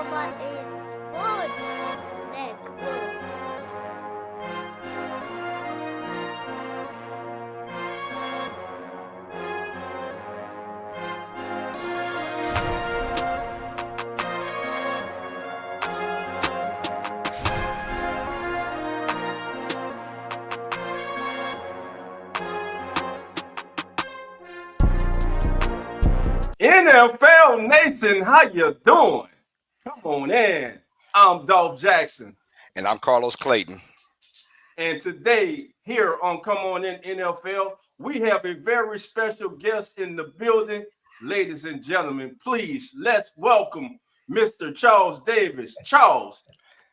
Global Sports Network. NFL Nation, how you doing? Come on in. I'm Dolph Jackson. And I'm Carlos Clayton. And today, here on Come On In NFL, we have a very special guest in the building. Ladies and gentlemen, please, let's welcome Mr. Charles Davis. Charles,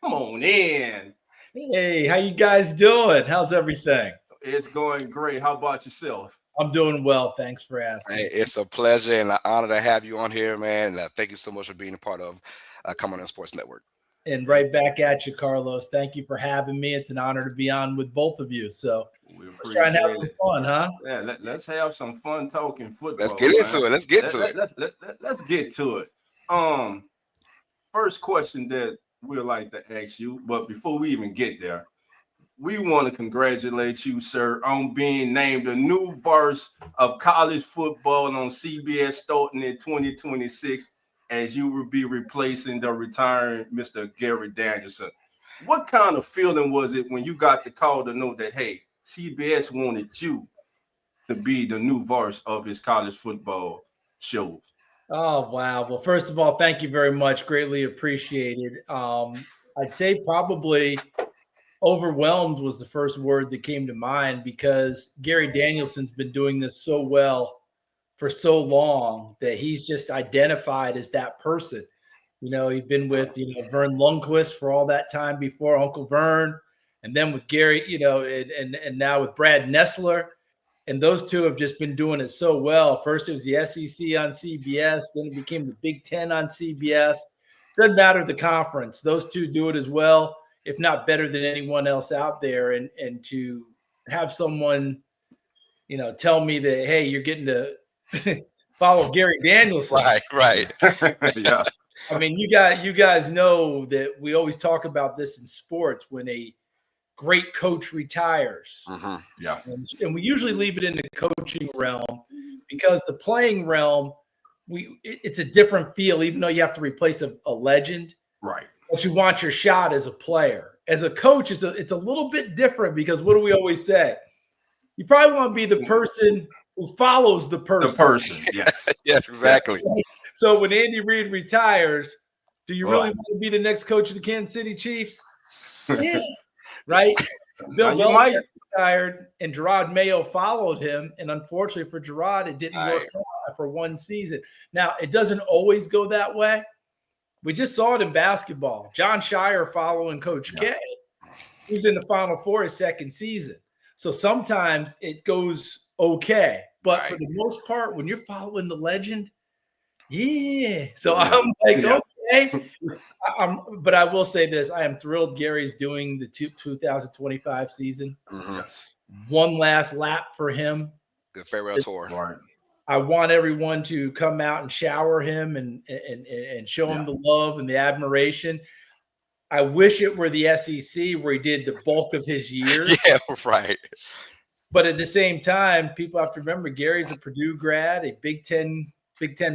come on in. Hey, how you guys doing? How's everything? It's going great. How about yourself? I'm doing well. Thanks for asking. Hey, it's a pleasure and an honor to have you on here, man. And thank you so much for being a part of Come On In Sports Network. And right back at you, Carlos. Thank you for having me. It's an honor to be on with both of you. So let's try and have some fun, huh? Yeah, let's have some fun talking football. Let's get into it. Let's get to it. Let's get to it. First question that we'd like to ask you, but before we even get there, we want to congratulate you, sir, on being named the new voice of college football on CBS starting in 2026, as you will be replacing the retiring Mr. Gary Danielson. What kind of feeling was it when you got the call to know that, hey, CBS wanted you to be the new voice of his college football show? Oh, wow. Well, first of all, thank you very much. Greatly appreciated. I'd say probably overwhelmed was the first word that came to mind, because Gary Danielson's been doing this so well for so long that he's just identified as that person. You know, he's been with, Vern Lundquist for all that time before, Uncle Vern, and then with Gary, and now with Brad Nessler. And those two have just been doing it so well. First, it was the SEC on CBS. Then it became the Big Ten on CBS. Doesn't matter the conference. Those two do it as well, if not better than anyone else out there. And to have someone, tell me that, hey, you're getting to follow Gary Danielson. Right. Yeah. I mean, you guys know that we always talk about this in sports when a great coach retires. Mm-hmm. Yeah. And we usually leave it in the coaching realm, because the playing realm, it's a different feel, even though you have to replace a legend. Right. But you want your shot as a player. As a coach, it's a little bit different, because what do we always say? You probably want to be the person who follows the person. The person, yes. Yes, exactly. So when Andy Reid retires, do you really want to be the next coach of the Kansas City Chiefs? Yeah. Right? Bill Belichick retired, and Gerard Mayo followed him. And unfortunately for Gerard, it didn't work out for one season. Now, it doesn't always go that way. We just saw it in basketball. John Shire following Coach K, who's in the Final Four his second season. So sometimes it goes okay. But for the most part, when you're following the legend, yeah. So I'm like, okay. But I will say this. I am thrilled Gary's doing the 2025 season. Mm-hmm. Yes. One last lap for him. The farewell tour. Right. I want everyone to come out and shower him and show him the love and the admiration. I wish it were the SEC where he did the bulk of his years. Yeah, right. But at the same time, people have to remember Gary's a Purdue grad, a Big Ten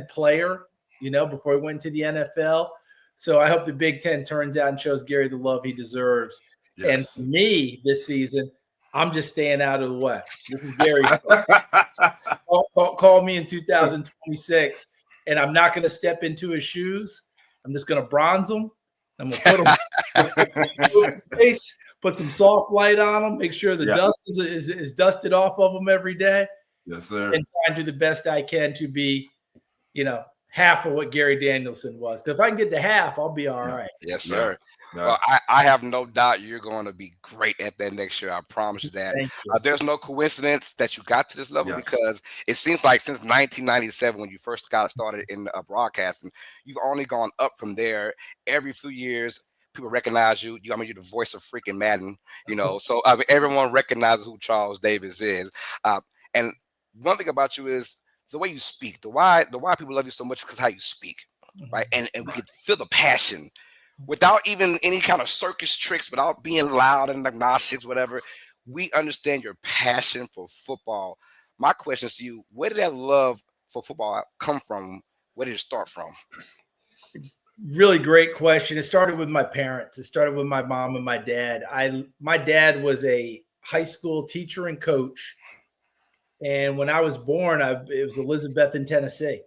player, before he went to the NFL. So I hope the Big Ten turns out and shows Gary the love he deserves. Yes. And for me this season, I'm just staying out of the way. This is Gary. Call me in 2026, and I'm not going to step into his shoes. I'm just going to bronze him. I'm going to put him face, put some soft light on him, make sure the dust is dusted off of him every day. Yes, sir. And try and do the best I can to be, half of what Gary Danielson was. Because if I can get to half, I'll be all right. Yes, sir. Well, I have no doubt you're going to be great at that next year. I promise you that. There's no coincidence that you got to this level, because it seems like since 1997, when you first got started in broadcasting, you've only gone up from there. Every few years, people recognize you. You're the voice of freaking Madden, So everyone recognizes who Charles Davis is. And one thing about you is the way you speak. The why people love you so much is because how you speak. right? And we could feel the passion without even any kind of circus tricks, without being loud and obnoxious, whatever. We understand your passion for football. My question to you, where did that love for football come from? Where did it start from? Really great question. It started with my parents. It started with my mom and my dad. My dad was a high school teacher and coach. And when I was born, it was Elizabethton, Tennessee.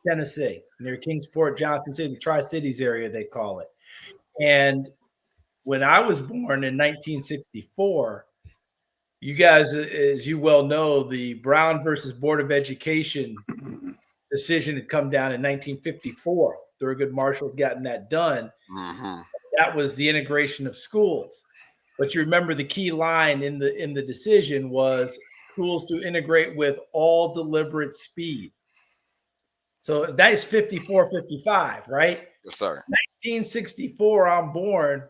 Tennessee, near Kingsport, Johnson City, the Tri-Cities area, they call it. And when I was born in 1964, you guys, as you well know, the Brown versus Board of Education decision had come down in 1954. Thurgood Marshall had gotten that done. That was the integration of schools. But you remember the key line in the decision was schools to integrate with all deliberate speed. So that is 54, 55, right? Yes, sir. 1964, I'm born.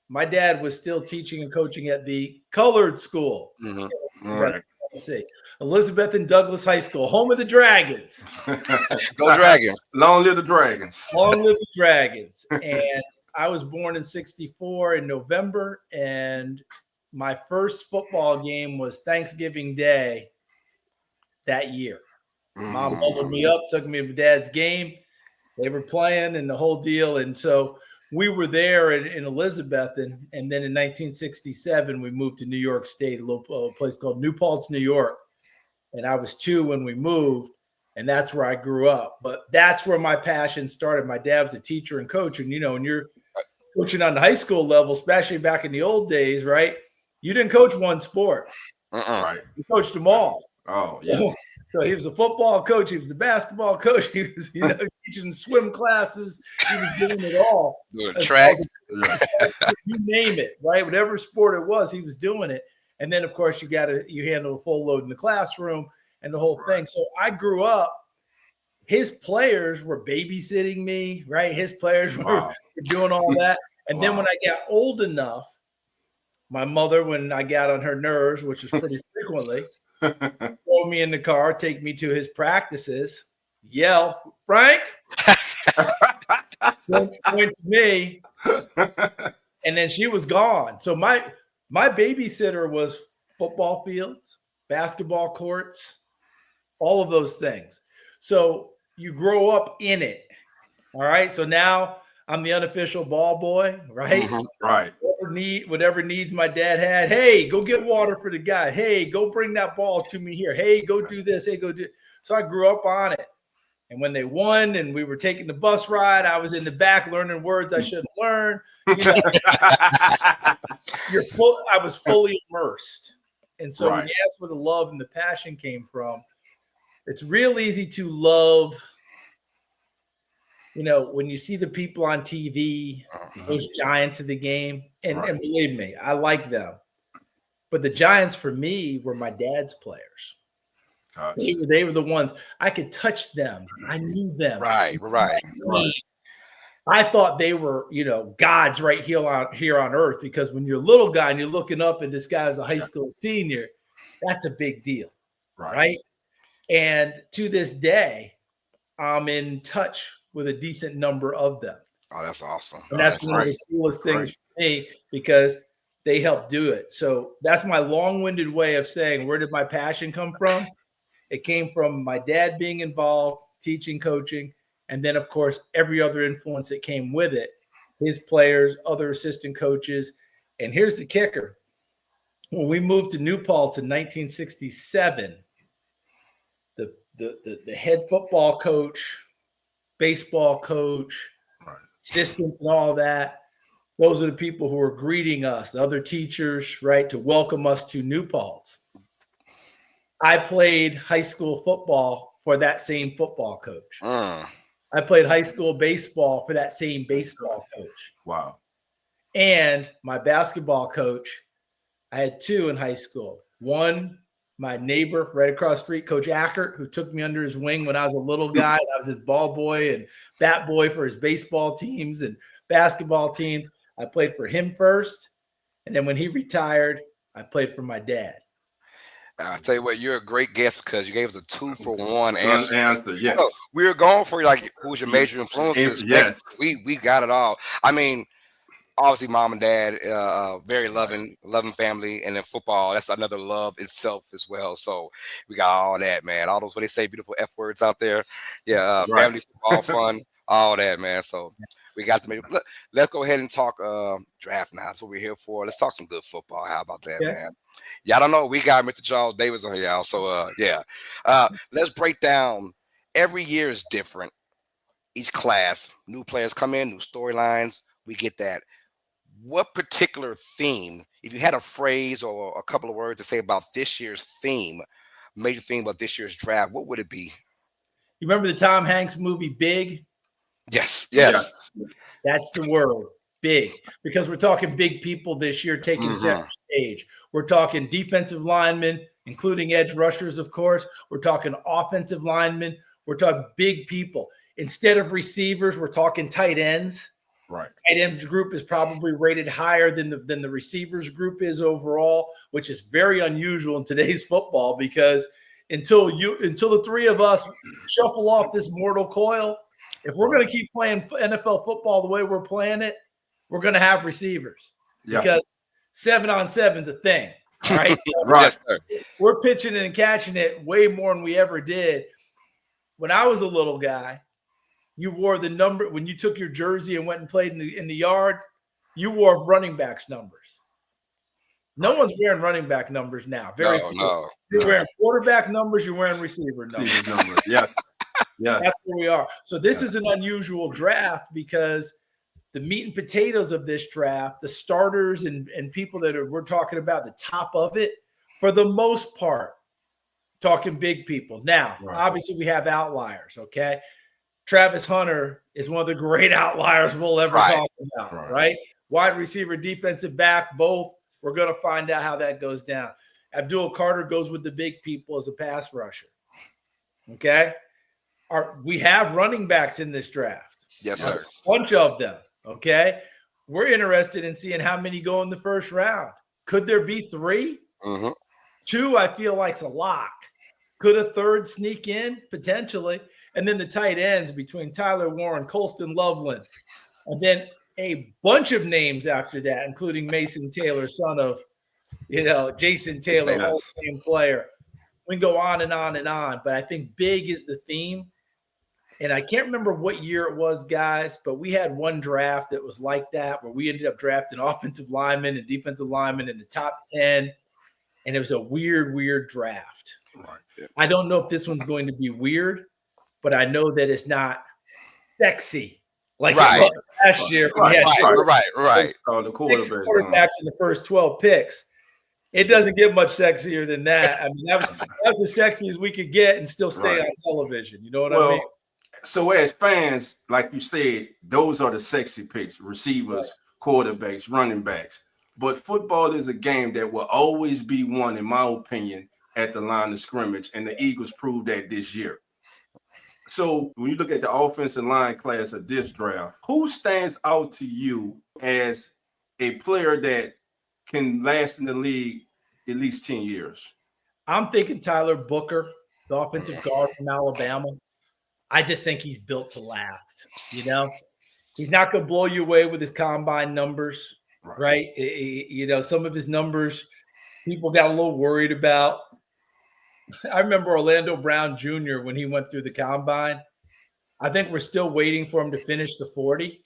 My dad was still teaching and coaching at the colored school. Right. Elizabeth and Douglas High School, home of the Dragons. Go Dragons. Long live the Dragons. Long live the Dragons. And I was born in 64 in November, and my first football game was Thanksgiving Day that year. Mom bubbled me up, took me to Dad's game. They were playing and the whole deal. And so we were there in Elizabethton. And then in 1967, we moved to New York State, a little place called New Paltz, New York. And I was 2 when we moved. And that's where I grew up. But that's where my passion started. My dad was a teacher and coach. And, you know, when you're coaching on the high school level, especially back in the old days, right? You didn't coach one sport. Right. You coached them all. Oh, yeah. So he was a football coach. He was a basketball coach. He was, you know, teaching swim classes. He was doing it all. Track. You name it, right? Whatever sport it was, he was doing it. And then, of course, you handle a full load in the classroom and the whole thing. So I grew up. His players were babysitting me, right? His players were doing all that. And then when I got old enough, my mother, when I got on her nerves, which was pretty frequently, throw me in the car, take me to his practices, yell, Frank, point to me, and then she was gone. So my babysitter was football fields, basketball courts, all of those things. So you grow up in it. All right. So now I'm the unofficial ball boy, right? Right. Whatever needs my dad had. Hey, go get water for the guy. Hey, go bring that ball to me here. Hey, go do this. Hey, go do it. So I grew up on it. And when they won and we were taking the bus ride, I was in the back learning words I shouldn't learn. You know, I was fully immersed. And so when you ask where the love and the passion came from, it's real easy to love. You know, when you see the people on TV, those giants of the game, and believe me, I like them. But the giants for me were my dad's players. They were the ones I could touch them. I knew them. Right. I thought they were, you know, gods right here on earth, because when you're a little guy and you're looking up and this guy's a high school senior, that's a big deal. Right. And to this day, I'm in touch with a decent number of them. Oh, that's awesome. And that's one of the coolest things for me, because they helped do it. So that's my long-winded way of saying, where did my passion come from? It came from my dad being involved, teaching, coaching, and then, of course, every other influence that came with it, his players, other assistant coaches. And here's the kicker. When we moved to New Paltz in 1967, the head football coach, baseball coach, assistants and all that, those are the people who were greeting us, the other teachers, right, to welcome us to New Paltz. I played high school football for that same football coach. I played high school baseball for that same baseball coach. Wow. And my basketball coach, I had 2 in high school. One, my neighbor right across the street, Coach Ackert, who took me under his wing when I was a little guy. I was his ball boy and bat boy for his baseball teams and basketball teams. I played for him first. And then when he retired, I played for my dad. I tell you what, you're a great guest because you gave us a 2-for-1 answer. Yes. So we were going for like who's your major influences. Yes. We got it all. I mean, obviously mom and dad, very loving family, and then football, that's another love itself as well. So we got all that, man. All those, what they say, beautiful F words out there. Yeah, family, football, fun, all that, man. So we got to make. Let's go ahead and talk draft now. That's what we're here for. Let's talk some good football. How about that, man? Y'all don't know, we got Mr. Charles Davis on here, y'all. So let's break down. Every year is different. Each class, new players come in, new storylines. We get that. What particular theme, if you had a phrase or a couple of words to say about this year's theme, major theme about this year's draft, what would it be? You remember the Tom Hanks movie Big? Yes. That's the word, big, because we're talking big people this year taking center stage. We're talking defensive linemen, including edge rushers, of course. We're talking offensive linemen. We're talking big people. Instead of receivers, we're talking tight ends. Right. Tight ends group is probably rated higher than the receivers group is overall, which is very unusual in today's football because until the three of us shuffle off this mortal coil, if we're going to keep playing NFL football the way we're playing it, we're going to have receivers because 7-on-7 is a thing. All right. Right. We're pitching and catching it way more than we ever did. When I was a little guy, you wore the number when you took your jersey and went and played in the yard. You wore running backs numbers. No one's wearing running back numbers now. Very few. No. You're wearing quarterback numbers. You're wearing receiver numbers. Yeah. That's where we are. So this is an unusual draft because the meat and potatoes of this draft, the starters and people that we're talking about, the top of it, for the most part, talking big people. Now, obviously, we have outliers. Okay. Travis Hunter is one of the great outliers we'll ever talk about, right? Wide receiver, defensive back, both. We're going to find out how that goes down. Abdul Carter goes with the big people as a pass rusher. Okay? We have running backs in this draft. Yes, sir. A bunch of them, okay? We're interested in seeing how many go in the first round. Could there be 3? 2, I feel like, is a lock. Could a third sneak in? Potentially. And then the tight ends between Tyler Warren, Colston Loveland, and then a bunch of names after that, including Mason Taylor, son of, Jason Taylor, Hall of Fame player. We can go on and on and on, but I think big is the theme. And I can't remember what year it was, guys, but we had one draft that was like that where we ended up drafting offensive linemen and defensive linemen in the top 10, and it was a weird draft. I don't know if this one's going to be weird, but I know that it's not sexy like it was last year. Right. The quarterbacks in the first 12 picks. It doesn't get much sexier than that. I mean, that was as sexy as we could get and still stay on television. You know what I mean? So as fans, like you said, those are the sexy picks: receivers, quarterbacks, running backs. But football is a game that will always be won, in my opinion, at the line of scrimmage, and the Eagles proved that this year. So when you look at the offensive line class of this draft, who stands out to you as a player that can last in the league at least 10 years? I'm thinking Tyler Booker, the offensive guard from Alabama. I just think he's built to last. He's not going to blow you away with his combine numbers, right? Some of his numbers people got a little worried about. I remember Orlando Brown Jr. when he went through the combine. I think we're still waiting for him to finish the 40.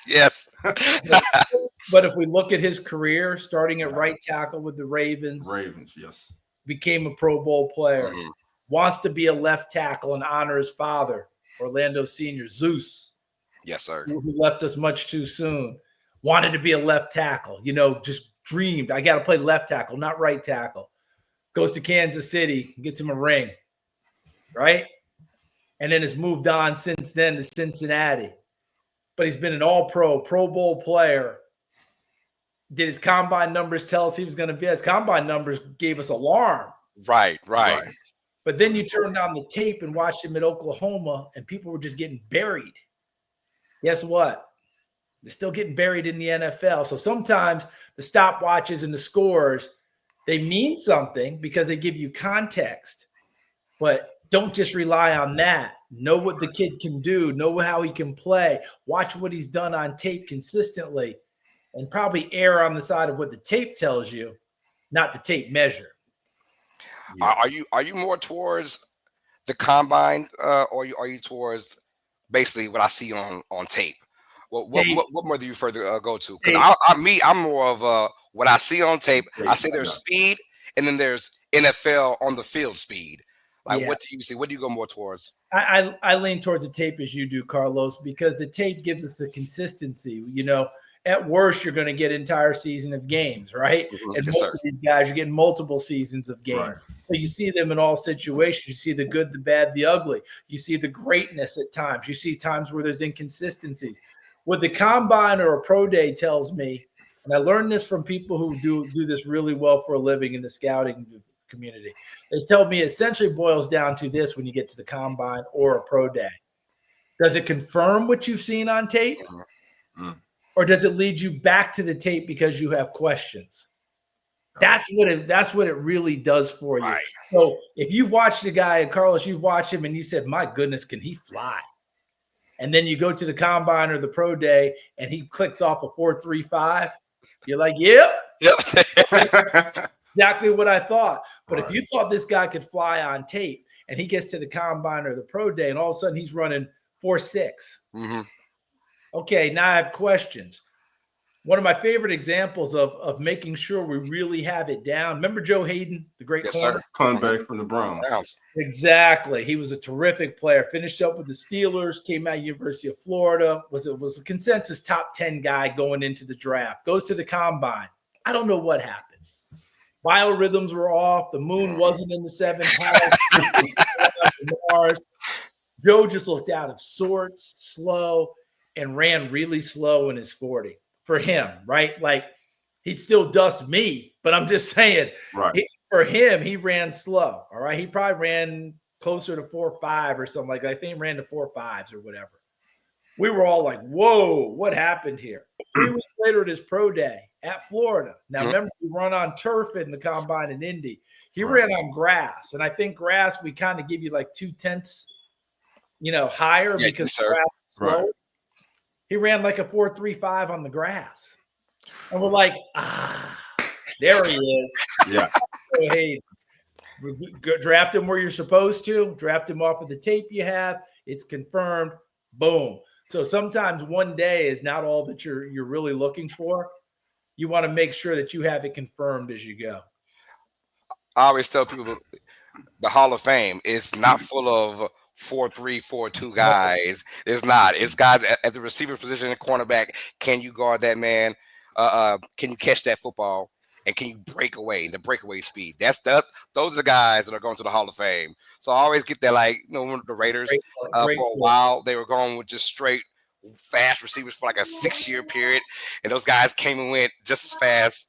Yes. But if we look at his career, starting at right tackle with the Ravens, yes, became a Pro Bowl player, wants to be a left tackle and honor his father, Orlando Sr., Zeus. Yes, sir. Who left us much too soon. Wanted to be a left tackle, just dreamed. I got to play left tackle, not right tackle. Goes to Kansas City, gets him a ring, right? And then has moved on since then to Cincinnati. But he's been an all-pro, Pro Bowl player. Did his combine numbers tell us he was going to be? His combine numbers gave us alarm. Right. But then you turned on the tape and watched him at Oklahoma, and people were just getting buried. Guess what? They're still getting buried in the NFL. So sometimes the stopwatches and the scores They mean something because they give you context, but don't just rely on that. Know what the kid can do, know how he can play, watch what he's done on tape consistently, and probably err on the side of what the tape tells you, not the tape measure. Yeah. Are you more towards the combine, or are you towards basically what I see on tape? What more do you further go to? Because I'm more of what I see on tape. I say there's speed, and then there's NFL on the field speed. Like, what do you see? What do you go more towards? I lean towards the tape as you do, Carlos, because the tape gives us the consistency. You know, at worst, you're going to get an entire season of games, right? Mm-hmm. And Yes, most sir. of these guys, you're getting multiple seasons of games. Right. So you see them in all situations. You see the good, the bad, the ugly. You see the greatness at times. You see times where there's inconsistencies. What the combine or a pro day tells me, and I learned this from people who do this really well for a living in the scouting community. They tell me essentially boils down to this when you get to the combine or a pro day. Does it confirm what you've seen on tape? Mm-hmm. Or does it lead you back to the tape because you have questions? That's what it really does for you. Right. So if you've watched a guy, and Carlos, you've watched him and you said, my goodness, can he fly? And then you go to the combine or the pro day and he clicks off a 4.35. You're like, yep. Exactly what I thought. But if you thought this guy could fly on tape and he gets to the combine or the pro day and all of a sudden he's running 4.6. Mm-hmm. Okay, now I have questions. One of my favorite examples of making sure we really have it down. Remember Joe Hayden, the great corner? Coming back from the Browns. Exactly. He was a terrific player. Finished up with the Steelers, came out of University of Florida, was a consensus top 10 guy going into the draft. Goes to the combine. I don't know what happened. Biorhythms were off. The moon wasn't in the seventh house. Mars. Joe just looked out of sorts, slow, and ran really slow in his 40 for him, right? Like he'd still dust me, but I'm just saying, right. For him, he ran slow. All right. He probably ran closer to 4.5 or something like that. I think he ran to 4.5s or whatever. We were all like, whoa, what happened here? 3 weeks later at his pro day at Florida. Now, remember, we run on turf in the combine in Indy. He ran on grass. And I think grass, we kind of give you like 0.2, higher because grass is slow. Right. He ran like a 4.35 on the grass. And we're like, there he is. Yeah. So, hey, draft him where you're supposed to. Draft him off of the tape you have. It's confirmed. Boom. So sometimes one day is not all that you're really looking for. You want to make sure that you have it confirmed as you go. I always tell people the Hall of Fame is not full of 4.3, 4.2 guys. It's not. It's guys at the receiver position and cornerback. Can you guard that man? Can you catch that football? And can you break away, the breakaway speed? Those are the guys that are going to the Hall of Fame. So I always get that, like, the Raiders for a while, they were going with just straight fast receivers for like a 6-year period. And those guys came and went just as fast,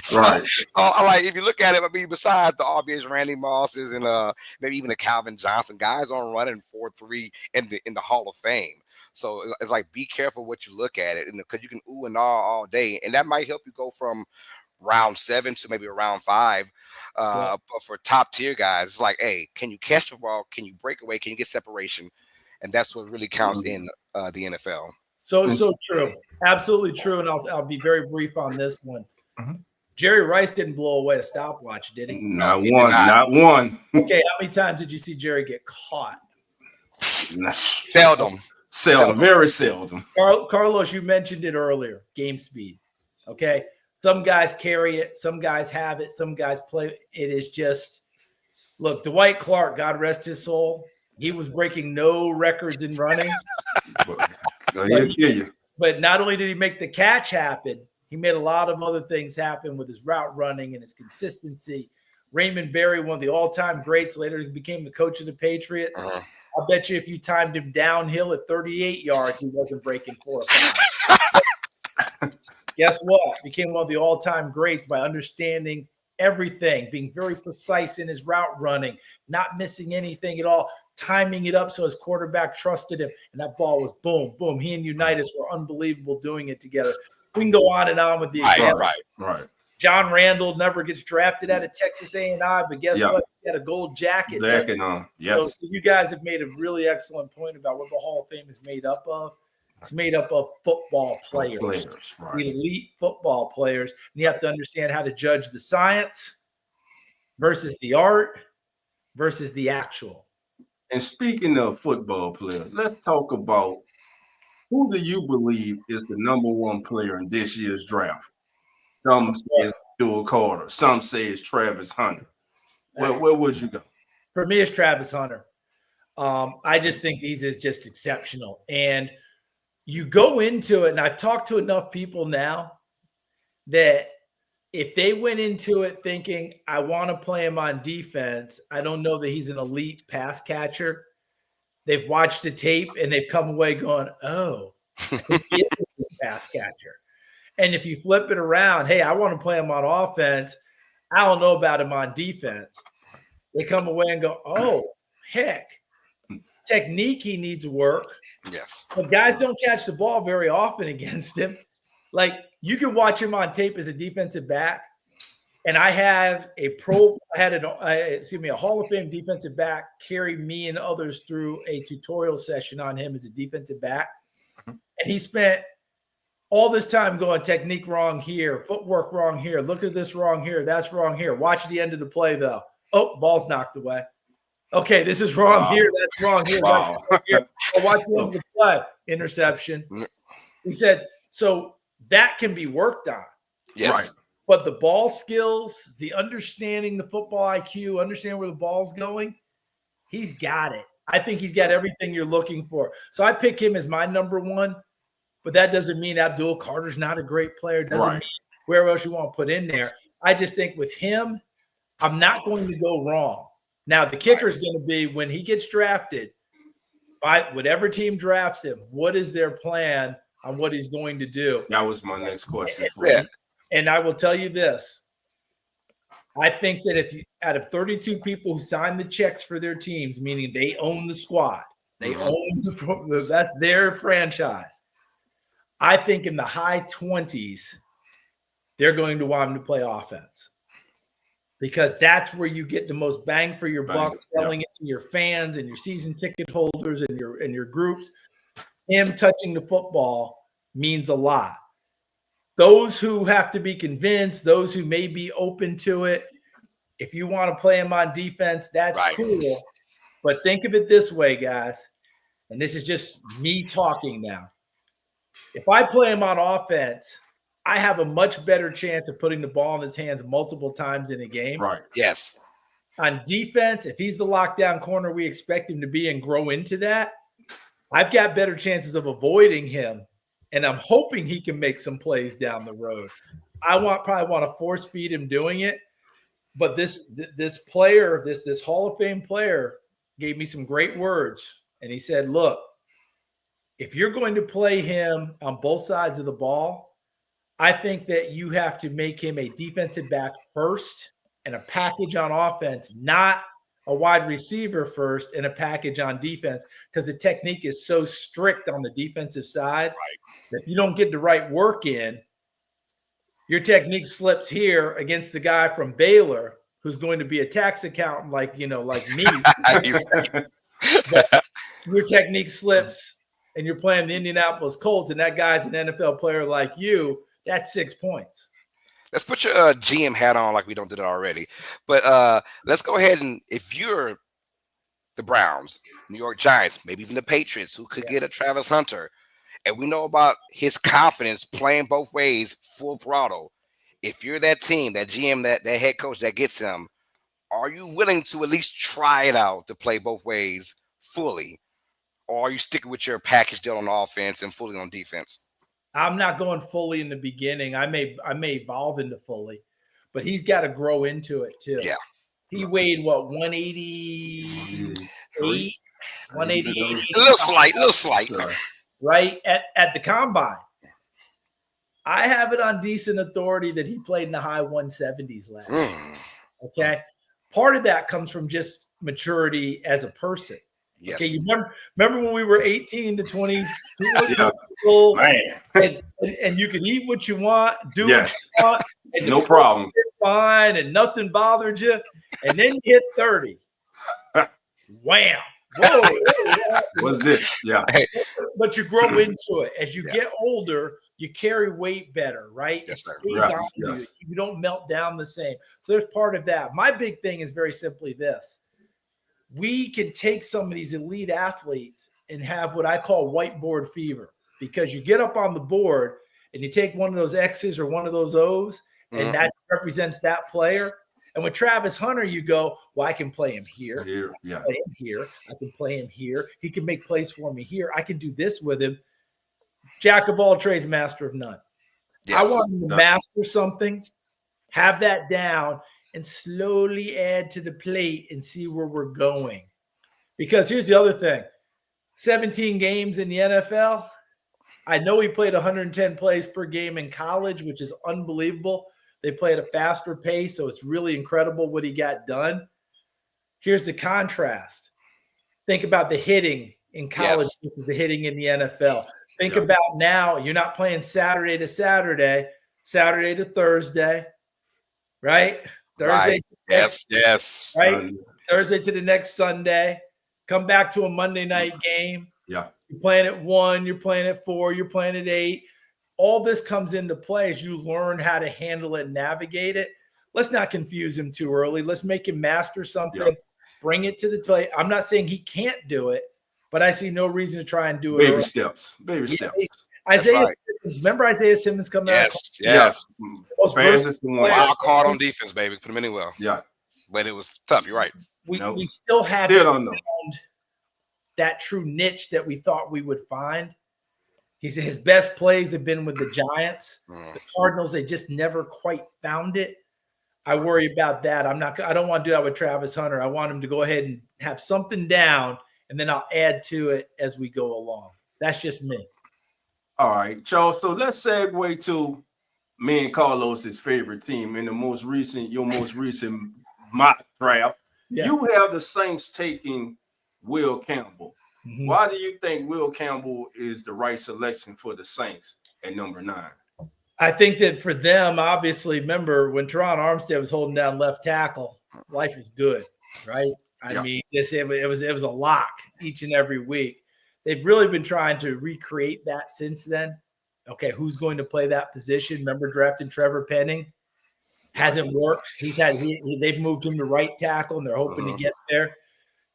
So, right. I'm like, if you look at it, I mean, besides the obvious Randy Mosses and maybe even the Calvin Johnson, guys aren't running 4.3 in the Hall of Fame. So it's like, be careful what you look at it, because you can ooh and ah all day, and that might help you go from round 7 to maybe round 5. But for top tier guys, it's like, hey, can you catch the ball? Can you break away? Can you get separation? And that's what really counts in the NFL. So true, absolutely true. And I'll be very brief on this one. Jerry Rice didn't blow away a stopwatch, did he? Not one. Okay, how many times did you see Jerry get caught? Seldom, very seldom. Carlos, you mentioned it earlier, game speed. Okay. Some guys carry it. Some guys have it. Some guys play. It is just, look, Dwight Clark, God rest his soul. He was breaking no records in running. He'll kill you. But not only did he make the catch happen, he made a lot of other things happen with his route running and his consistency. Raymond Berry, one of the all-time greats, later he became the coach of the Patriots. I bet you if you timed him downhill at 38 yards, he wasn't breaking 4 or 5. Guess what? Became one of the all-time greats by understanding everything, being very precise in his route running, not missing anything at all, timing it up so his quarterback trusted him, and that ball was boom, He and Unitas were unbelievable doing it together. We can go on and on with the example. Right. John Randall never gets drafted out of Texas A&I, but guess what? He had a gold jacket. Jacket on, yes. So you guys have made a really excellent point about what the Hall of Fame is made up of. It's made up of football players, right. Elite football players. And you have to understand how to judge the science versus the art versus the actual. And speaking of football players, let's talk about who do you believe is the number one player in this year's draft? Some say it's Joel Carter. Some say it's Travis Hunter. Where would you go? For me, it's Travis Hunter. I just think he's just exceptional. And you go into it, and I've talked to enough people now that if they went into it thinking, I want to play him on defense, I don't know that he's an elite pass catcher. They've watched the tape, and they've come away going, oh, he is a pass catcher. And if you flip it around, hey, I want to play him on offense, I don't know about him on defense. They come away and go, oh, heck, technique he needs work. Yes. But guys don't catch the ball very often against him. Like, you can watch him on tape as a defensive back. And I have a Hall of Fame defensive back carry me and others through a tutorial session on him as a defensive back. And he spent all this time going technique wrong here, footwork wrong here, look at this wrong here, that's wrong here. Watch the end of the play, though. Oh, ball's knocked away. Okay, this is wrong here, that's wrong here. Wow. That's wrong here. Oh, watch the end of the play. Interception. He said, so that can be worked on. Yes. Right. But the ball skills, the understanding, the football IQ, understand where the ball's going, he's got it. I think he's got everything you're looking for. So I pick him as my number one, but that doesn't mean Abdul Carter's not a great player. Doesn't mean where else you want to put in there. I just think with him, I'm not going to go wrong. Now, the kicker is going to be when he gets drafted, by whatever team drafts him, what is their plan on what he's going to do? That was my next question for you. And I will tell you this. I think that if you, out of 32 people who signed the checks for their teams, meaning they own the squad, they own that's their franchise. I think in the high 20s, they're going to want him to play offense because that's where you get the most bang for your buck, selling it to your fans and your season ticket holders and your groups. Him touching the football means a lot. Those who have to be convinced, those who may be open to it, if you want to play him on defense, that's cool. But think of it this way, guys, and this is just me talking now. If I play him on offense, I have a much better chance of putting the ball in his hands multiple times in a game. Right. Yes. On defense, if he's the lockdown corner we expect him to be and grow into that, I've got better chances of avoiding him. And I'm hoping he can make some plays down the road. I probably want to force feed him doing it. But this player, this Hall of Fame player gave me some great words. And he said, look, if you're going to play him on both sides of the ball, I think that you have to make him a defensive back first and a package on offense, not a wide receiver first and a package on defense, because the technique is so strict on the defensive side that if you don't get the right work in, your technique slips here against the guy from Baylor who's going to be a tax accountant like me. But your technique slips and you're playing the Indianapolis Colts and that guy's an NFL player like you, that's 6 points. Let's put your GM hat on like we don't do it already. But let's go ahead and if you're the Browns, New York Giants, maybe even the Patriots who could get a Travis Hunter, and we know about his confidence playing both ways, full throttle. If you're that team, that GM, that head coach that gets him, are you willing to at least try it out to play both ways fully? Or are you sticking with your package deal on offense and fully on defense? I'm not going fully in the beginning. I may evolve into fully, but he's got to grow into it too. Yeah. He weighed 188, 188. A little slight. Right at the combine. I have it on decent authority that he played in the high 170s last year. Okay. Part of that comes from just maturity as a person. Yes. Okay, you remember when we were 18 to 22 Yeah. old, Man. and you could eat what you want, do Yes. what you want, and No problem. fine, and nothing bothered you, and then you hit 30. Wham! Whoa! What's this? Yeah. But you grow into it as you get older. You carry weight better, right? Yes, it sir. stays Right. on you. Yes. You don't melt down the same. So there's part of that. My big thing is very simply this: we can take some of these elite athletes and have what I call whiteboard fever, because you get up on the board and you take one of those X's or one of those O's, and that represents that player. And with Travis Hunter, you go, well, I can play him here. Yeah. Play him here. I can play him here. He can make plays for me here. I can do this with him. Jack of all trades, master of none. Yes. I want him to master something, have that down, and slowly add to the plate and see where we're going. Because here's the other thing. 17 games in the NFL. I know he played 110 plays per game in college, which is unbelievable. They play at a faster pace, so it's really incredible what he got done. Here's the contrast. Think about the hitting in college versus the hitting in the NFL. Think about now, you're not playing Saturday to Saturday, Saturday to Thursday, right? Thursday. Right. Yes. Right? Thursday to the next Sunday. Come back to a Monday night game. Yeah. You're playing at 1, you're playing at 4, you're playing at 8. All this comes into play as you learn how to handle it and navigate it. Let's not confuse him too early. Let's make him master something, bring it to the play. I'm not saying he can't do it, but I see no reason to try and do it. Baby steps. Isaiah Simmons. Remember Isaiah Simmons coming out? Yes. Wild card on defense, baby. Put him anywhere. Yeah. But it was tough. You're right. We still haven't found that true niche that we thought we would find. He said his best plays have been with the Giants. The Cardinals, they just never quite found it. I worry about that. I don't want to do that with Travis Hunter. I want him to go ahead and have something down, and then I'll add to it as we go along. That's just me. All right, Charles. So let's segue to me and Carlos's favorite team in your most recent mock draft. Yeah. You have the Saints taking Will Campbell. Mm-hmm. Why do you think Will Campbell is the right selection for the Saints at number 9? I think that for them, obviously, remember when Teron Armstead was holding down left tackle, life is good, right? I mean, it was a lock each and every week. They've really been trying to recreate that since then. Okay, who's going to play that position? Remember drafting Trevor Penning? Hasn't worked. They've moved him to right tackle, and they're hoping to get there.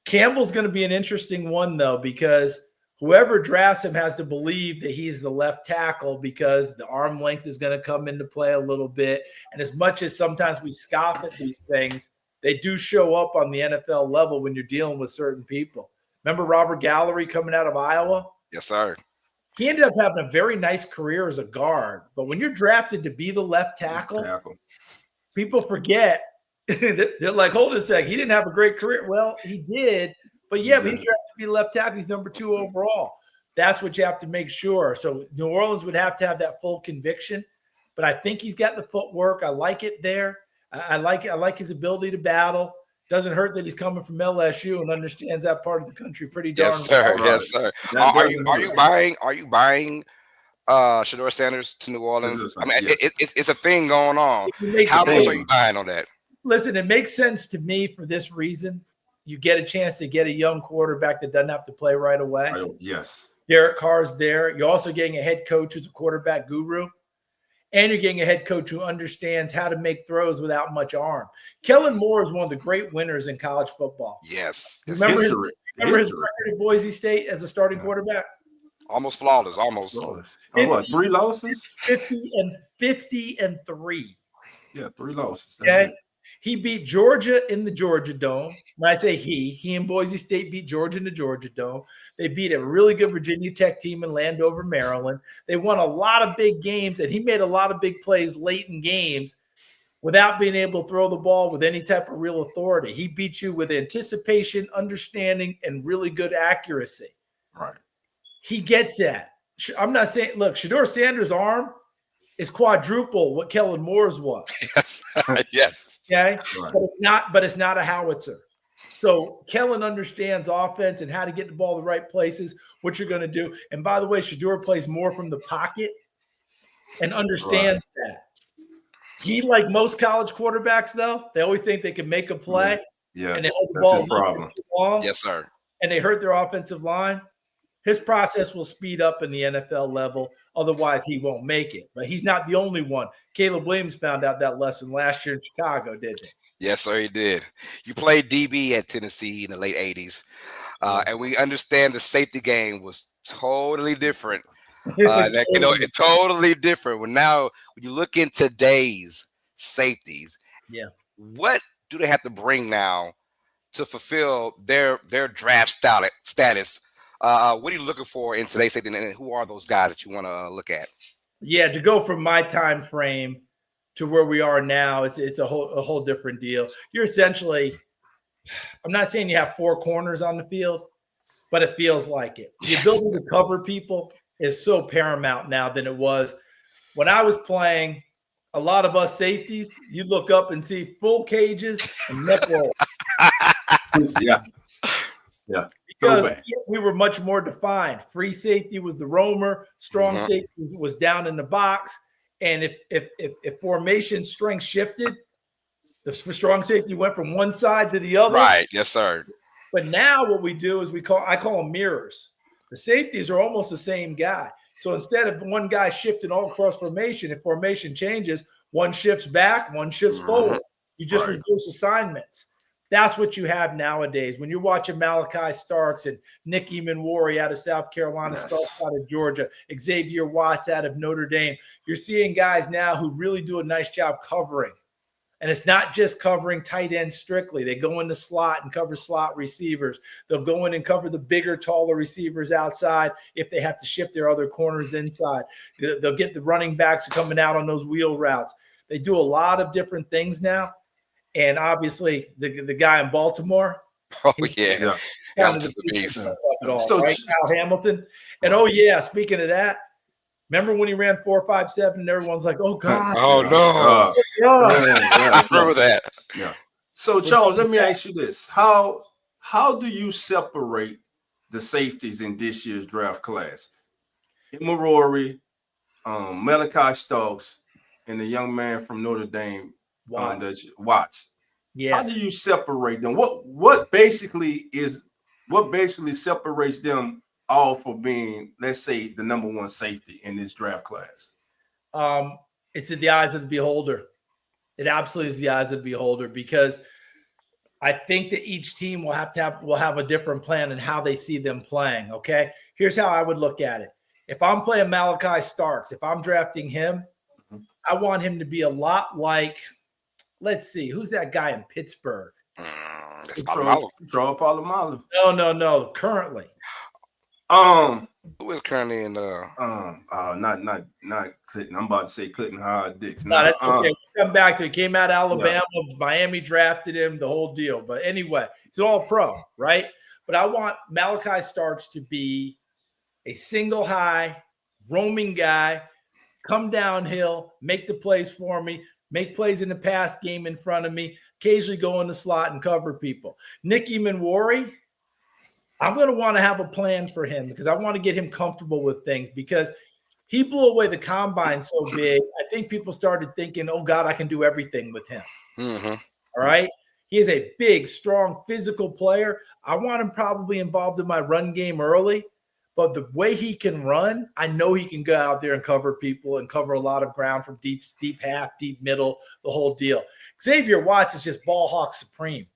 Campbell's going to be an interesting one, though, because whoever drafts him has to believe that he's the left tackle, because the arm length is going to come into play a little bit. And as much as sometimes we scoff at these things, they do show up on the NFL level when you're dealing with certain people. Remember Robert Gallery coming out of Iowa? Yes, sir. He ended up having a very nice career as a guard. But when you're drafted to be the left tackle. People forget. They're like, hold on a sec. He didn't have a great career. Well, he did. But he's drafted to be left tackle. He's number 2 overall. That's what you have to make sure. So New Orleans would have to have that full conviction. But I think he's got the footwork. I like it there. I like his ability to battle. Doesn't hurt that he's coming from LSU and understands that part of the country pretty darn well. Yes, sir. Are you buying Shedeur Sanders to New Orleans? I mean, it's a thing going on. How much are you buying on that? Listen, it makes sense to me for this reason. You get a chance to get a young quarterback that doesn't have to play right away. Yes. Derek Carr's there. You're also getting a head coach who's a quarterback guru. And you're getting a head coach who understands how to make throws without much arm. Kellen Moore is one of the great winners in college football. Yes. Remember his record at Boise State as a starting quarterback? Almost flawless. Almost. 3 losses? 50 and 3. Yeah, 3 losses. Okay. He beat Georgia in the Georgia Dome. When I say he and Boise State beat Georgia in the Georgia Dome. They beat a really good Virginia Tech team in Landover, Maryland. They won a lot of big games, and he made a lot of big plays late in games without being able to throw the ball with any type of real authority. He beat you with anticipation, understanding, and really good accuracy. Right. He gets that. I'm not saying, look, Shedeur Sanders' arm is quadruple what Kellen Moore's was. Yes. Yes. Okay. Right. But it's not a howitzer. So Kellen understands offense and how to get the ball the right places, what you're going to do. And by the way, Shedeur plays more from the pocket and understands that. He, like most college quarterbacks, though, they always think they can make a play. Yeah. And they hold the ball too long. Yes, sir. And they hurt their offensive line. His process will speed up in the NFL level. Otherwise, he won't make it. But he's not the only one. Caleb Williams found out that lesson last year in Chicago, didn't he? Yes, sir, he did. You played DB at Tennessee in the late 80s. And we understand the safety game was totally different. It's totally different. When you look in today's safeties, what do they have to bring now to fulfill their draft status? What are you looking for in today's safety, and who are those guys that you want to look at? Yeah, to go from my time frame to where we are now, it's a whole different deal. You're essentially, I'm not saying you have 4 corners on the field, but it feels like it. The ability to cover people is so paramount now than it was when I was playing. A lot of us safeties, you look up and see full cages and neck roll. Yeah. Because we were much more defined. Free safety was the roamer. Strong safety was down in the box. And if formation strength shifted, the strong safety went from one side to the other. Right. Yes, sir. But now what we do is I call them mirrors. The safeties are almost the same guy. So instead of one guy shifting all across formation, if formation changes, one shifts back, one shifts forward. You just reduce assignments. That's what you have nowadays. When you're watching Malachi Starks and Nick Emanwari out of South Carolina, Starks out of Georgia, Xavier Watts out of Notre Dame, you're seeing guys now who really do a nice job covering. And it's not just covering tight ends strictly. They go in the slot and cover slot receivers. They'll go in and cover the bigger, taller receivers outside if they have to shift their other corners inside. They'll get the running backs coming out on those wheel routes. They do a lot of different things now. And obviously, the guy in Baltimore. Oh, yeah. Hamilton's the beast. Right? Kyle Hamilton. And, speaking of that, remember when he ran 4.57 and everyone's like, oh, God. Oh, no. I remember that. Yeah. So, Charles, let me ask you this. How do you separate the safeties in this year's draft class? Emanwari, Malachi Starks, and the young man from Notre Dame, Watts. Yeah. How do you separate them? What basically separates them all for being, let's say, the number one safety in this draft class? It's in the eyes of the beholder. It absolutely is the eyes of the beholder, because I think that each team will have a different plan in how they see them playing. Okay, here's how I would look at it. If I'm playing Malachi Starks, if I'm drafting him, I want him to be a lot like, let's see, who's that guy in Pittsburgh? Troy Polamalu. No. Currently. Who is currently in not Clinton. I'm about to say Clinton Howard Dix. No, that's okay. We'll come back to it. He came out of Alabama. Yeah. Miami drafted him, the whole deal. But anyway, it's an all pro, right? But I want Malachi Starks to be a single high, roaming guy, come downhill, make the plays for me, make plays in the pass game in front of me, occasionally go in the slot and cover people. Nick Emanwari, I'm going to want to have a plan for him, because I want to get him comfortable with things, because he blew away the combine so big. I think people started thinking, oh, God, I can do everything with him. All right. He is a big, strong, physical player. I want him probably involved in my run game early, but the way he can run, I know he can go out there and cover people and cover a lot of ground from deep half, deep middle, the whole deal. Xavier Watts is just ball hawk supreme.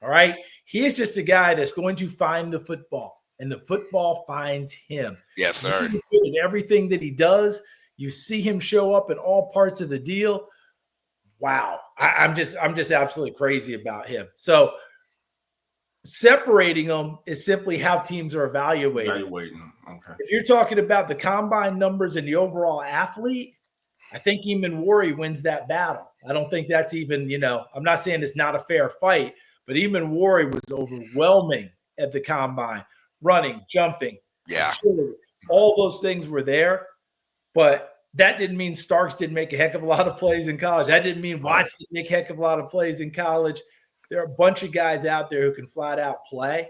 All right. He is just a guy that's going to find the football, and the football finds him. Yes, sir. In everything that he does, you see him show up in all parts of the deal. Wow. I'm just absolutely crazy about him. So separating them is simply how teams are evaluating them. Okay. If you're talking about the combine numbers and the overall athlete, I think Emanwari wins that battle. I don't think that's even, I'm not saying it's not a fair fight, but Emanwari was overwhelming at the combine, running, jumping. Yeah. Agility. All those things were there, but that didn't mean Starks didn't make a heck of a lot of plays in college. That didn't mean Watts didn't make a heck of a lot of plays in college. there are a bunch of guys out there who can flat out play.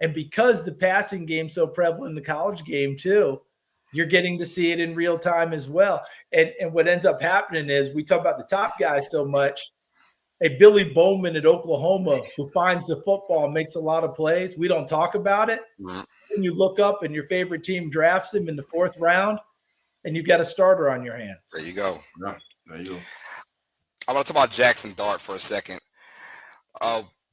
And because the passing game's so prevalent in the college game too, you're getting to see it in real time as well. And what ends up happening is we talk about the top guys so much. A Billy Bowman at Oklahoma who finds the football and makes a lot of plays. We don't talk about it. When you look up and your favorite team drafts him in the 4th round, and you've got a starter on your hands. There you go. Yeah, there you go. I want to talk about Jackson Dart for a second.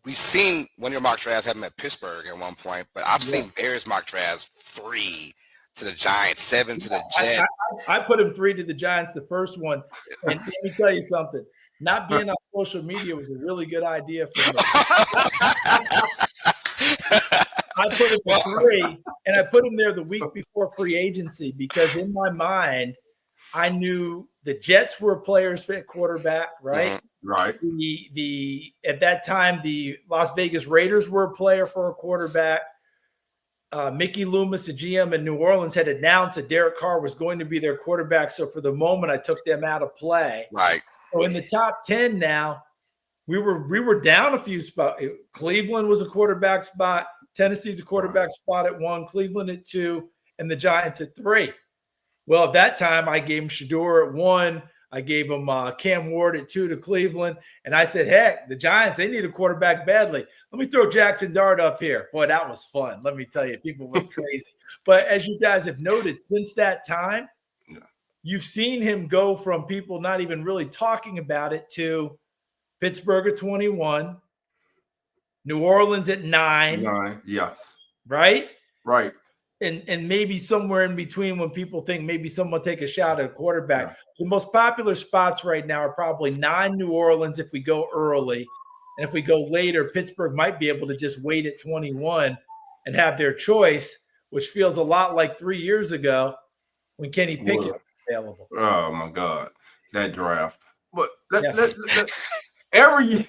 We've seen one of your mock drafts have him at Pittsburgh at one point, but I've seen Bears mock drafts 3 to the Giants, 7 to the Jets. I put him 3 to the Giants, the first one. And let me tell you something. Not being on social media was a really good idea for me. I put him at 3, and I put him there the week before free agency because in my mind, I knew the Jets were players at quarterback, right? Right. At that time, the Las Vegas Raiders were a player for a quarterback. Mickey Loomis, the GM in New Orleans, had announced that Derek Carr was going to be their quarterback. So for the moment, I took them out of play. Right. So in the top 10 now, we were down a few spots. Cleveland was a quarterback spot. Tennessee's a quarterback spot at 1, Cleveland at 2, and the Giants at 3. Well, at that time, I gave him Shador at 1. I gave him Cam Ward at 2 to Cleveland. And I said, heck, the Giants, they need a quarterback badly. Let me throw Jackson Dart up here. Boy, that was fun. Let me tell you, people went crazy. But as you guys have noted, since that time, you've seen him go from people not even really talking about it to Pittsburgh at 21, New Orleans at 9. 9, yes. Right? Right. And maybe somewhere in between when people think maybe someone take a shot at a quarterback. Yeah. The most popular spots right now are probably 9 New Orleans if we go early. And if we go later, Pittsburgh might be able to just wait at 21 and have their choice, which feels a lot like 3 years ago when Kenny Pickett was available. Oh, my God. That draft. But every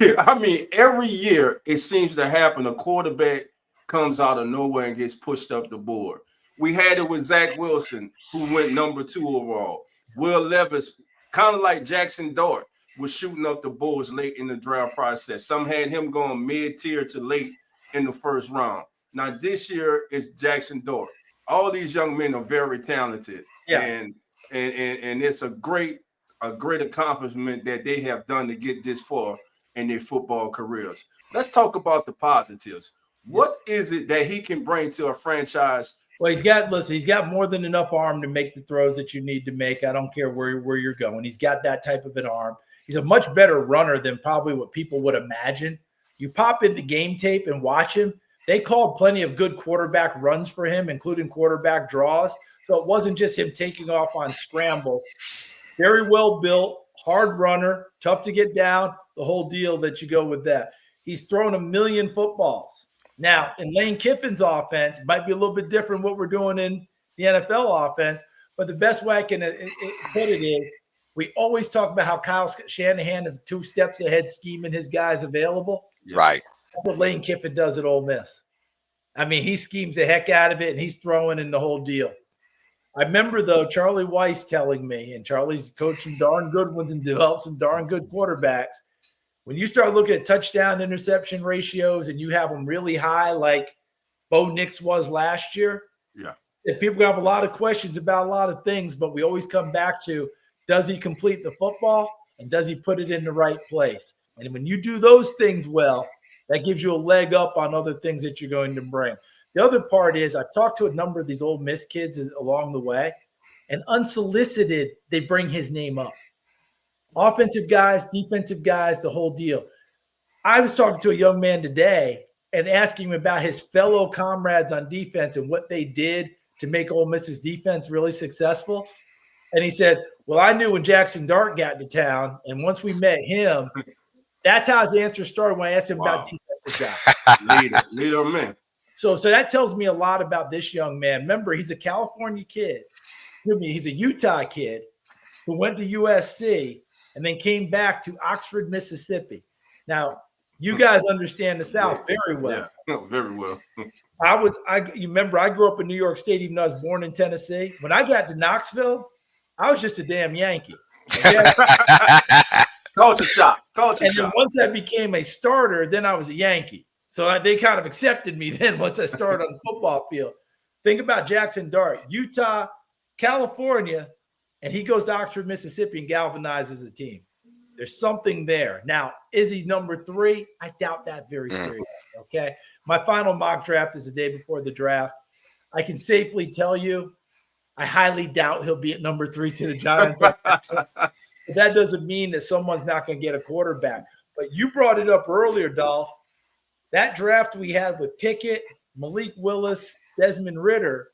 year it seems to happen. A quarterback comes out of nowhere and gets pushed up the board. We had it with Zach Wilson, who went number 2 overall. Will Levis, kind of like Jackson Dart, was shooting up the boards late in the draft process. Some had him going mid-tier to late in the 1st round. Now, this year it's Jackson Dart. All these young men are very talented. Yes. And it's a great accomplishment that they have done to get this far in their football careers. Let's talk about the positives. What is it that he can bring to a franchise? Well, he's got more than enough arm to make the throws that you need to make. I don't care where you're going. He's got that type of an arm. He's a much better runner than probably what people would imagine. You pop in the game tape and watch him. They called plenty of good quarterback runs for him, including quarterback draws. So it wasn't just him taking off on scrambles. Very well built, hard runner, tough to get down, the whole deal that you go with that. He's thrown 1 million footballs. Now, in Lane Kiffin's offense, it might be a little bit different what we're doing in the NFL offense, but the best way I can put it is we always talk about how Kyle Shanahan is 2 steps ahead scheming his guys available. Right. That's what Lane Kiffin does at Ole Miss. I mean, he schemes the heck out of it, and he's throwing in the whole deal. I remember, though, Charlie Weiss telling me, and Charlie's coached some darn good ones and developed some darn good quarterbacks. When you start looking at touchdown interception ratios and you have them really high, like Bo Nix was last year, people have a lot of questions about a lot of things, but we always come back to, does he complete the football and does he put it in the right place? And when you do those things well, that gives you a leg up on other things that you're going to bring. The other part is I've talked to a number of these Ole Miss kids along the way, and unsolicited, they bring his name up. Offensive guys, defensive guys, the whole deal. I was talking to a young man today and asking him about his fellow comrades on defense and what they did to make Ole Miss's defense really successful. And he said, well, I knew when Jackson Dart got to town, and once we met him, that's how his answer started when I asked him about defensive guys. Leader man. So that tells me a lot about this young man. Remember, he's a California kid. He's a Utah kid who went to USC and then came back to Oxford, Mississippi. Now, you guys understand the South very well. Yeah, very well. You remember, I grew up in New York State, even though I was born in Tennessee. When I got to Knoxville, I was just a damn Yankee. Culture shock. Culture And shock. then once I became a starter, then I was a Yankee. So they kind of accepted me then once I started on the football field. Think about Jackson Dart, Utah, California, and he goes to Oxford, Mississippi, and galvanizes a team. There's something there. Now, is he number 3? I doubt that very seriously, okay? My final mock draft is the day before the draft. I can safely tell you I highly doubt he'll be at number 3 to the Giants. But that doesn't mean that someone's not going to get a quarterback. But you brought it up earlier, Dolph. That draft we had with Pickett, Malik Willis, Desmond Ridder,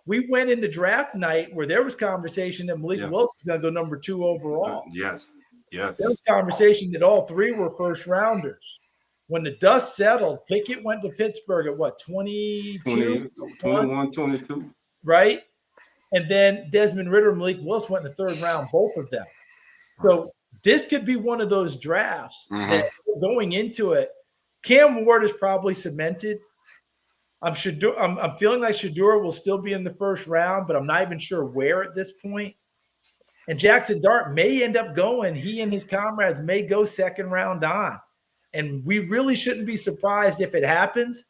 we went into draft night where there was conversation that Malik Willis was going to go number 2 overall. Yes. There was conversation that all 3 were first rounders. When the dust settled, Pickett went to Pittsburgh at what, 22? 21, 22. Right? And then Desmond Ridder and Malik Willis went in the 3rd round, both of them. So this could be one of those drafts that going into it, Cam Ward is probably cemented. I'm feeling like Shedeur will still be in the 1st round, but I'm not even sure where at this point. And Jackson Dart may end up going. He and his comrades may go 2nd round on. And we really shouldn't be surprised if it happens.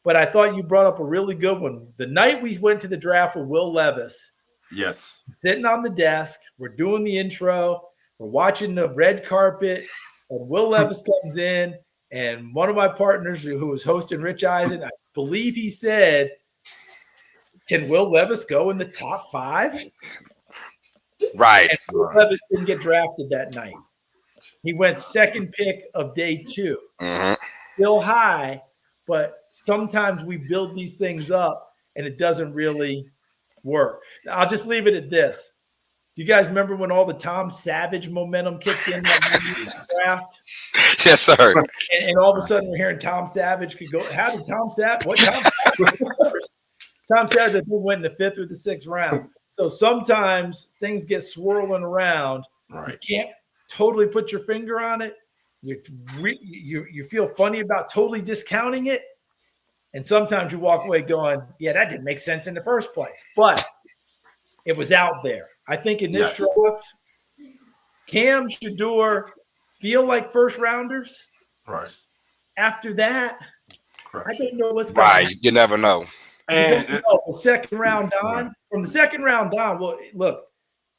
But I thought you brought up a really good one. The night we went to the draft with Will Levis. Yes. Sitting on the desk, we're doing the intro, we're watching the red carpet, and Will Levis comes in, and one of my partners who was hosting Rich Eisen, I believe he said, can Will Levis go in the top 5? Right. And Will Levis didn't get drafted that night. He went 2nd pick of day 2. Still high, but sometimes we build these things up and it doesn't really work. I'll just leave it at this. Do you guys remember when all the Tom Savage momentum kicked in that draft? Yes, sir. And all of a sudden we're hearing Tom Savage could go. How did Tom Savage? What Tom Savage? Tom Savage, I think, went in the 5th or the 6th round. So sometimes things get swirling around. Right. You can't totally put your finger on it. You feel funny about totally discounting it. And sometimes you walk away going, yeah, that didn't make sense in the first place. But it was out there. I think in this draft, Cam, Shedeur feel like 1st rounders. Right. After that, I don't know what's going Right. You never know. And the 2nd round on, from the 2nd round on, well, look,